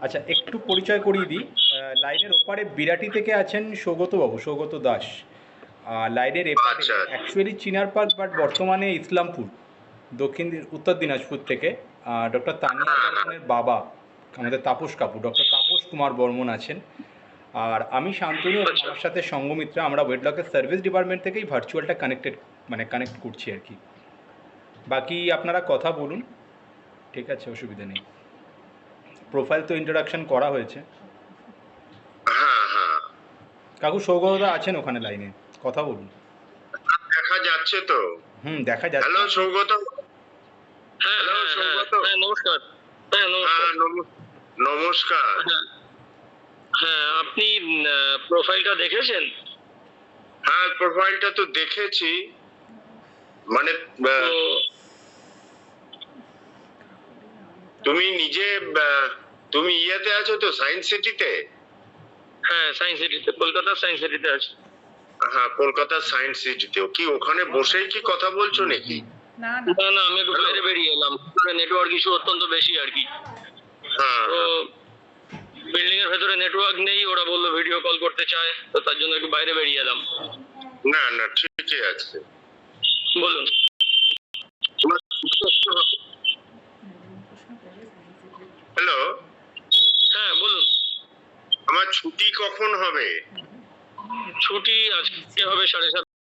আচ্ছা, একটু পরিচয় করিয়ে দিই। লাইনের ওপারে বিরাটি থেকে আছেন সৌগতবাবু, সৌগত দাস। লাইনের এপারে আচ্ছা অ্যাকচুয়ালি চিনার পার্ক, বাট বর্তমানে ইসলামপুর, উত্তর দিনাজপুর থেকে ডক্টর তানিয়া হ্যাঁ হ্যাঁ বর্মনের বাবা, আমাদের তাপস কাপুর, ডক্টর তাপস কুমার বর্মন আছেন। আর আমি শান্তনু এবং আচ্ছা আমার সাথে সঙ্গমিত্রা, আমরা ওয়েডলকের সার্ভিস ডিপার্টমেন্ট থেকেই ভার্চুয়ালটা কানেক্ট করছি আর কি। বাকি আপনারা কথা বলুন, ঠিক আছে, অসুবিধা নেই। প্রোফাইল তো ইন্ট্রোডাকশন করা হয়েছে। হ্যাঁ হ্যাঁ কাকু সৌগতদা আছেন ওখানে লাইনে, কথা বলুন। দেখা যাচ্ছে তো। দেখা যাচ্ছে। হ্যালো সৌগত। হ্যাঁ হ্যালো হ্যাঁ হ্যাঁ সৌগত। হ্যাঁ, নমস্কার। হ্যাঁ নমস্কার। হ্যাঁ নমস্কার। হ্যাঁ হ্যাঁ, আপনি প্রোফাইলটা দেখেছেন? হ্যাঁ প্রোফাইলটা তো দেখেছি, মানে তো তুমি নিজে তুমি ইয়েতে আছো তো, সায়েন্স সিটিতে? হ্যাঁ, সায়েন্স সিটিতে, কলকাতার সায়েন্স সিটিতে আছে। হ্যাঁ কলকাতার সায়েন্স সিটিতে। কি ওখানে বসেই কি কথা বলছো নাকি? না না না না, আমি একটু বাইরে বেরিয়ে এলাম, নেটওয়ার্ক ইস্যু অত্যন্ত বেশি আর কি। হ্যাঁ তো বিল্ডিং এর ভেতরে নেটওয়ার্ক নেই, ওরা বললো ভিডিও কল করতে চায়, তো তার জন্য একটু বাইরে বেরিয়ে এলাম। না না ঠিকই আছে। বলুন। হ্যালো, হ্যাঁ বলুন। আমার ছুটি কখন হবে? ছুটি আজকে হবে 7:30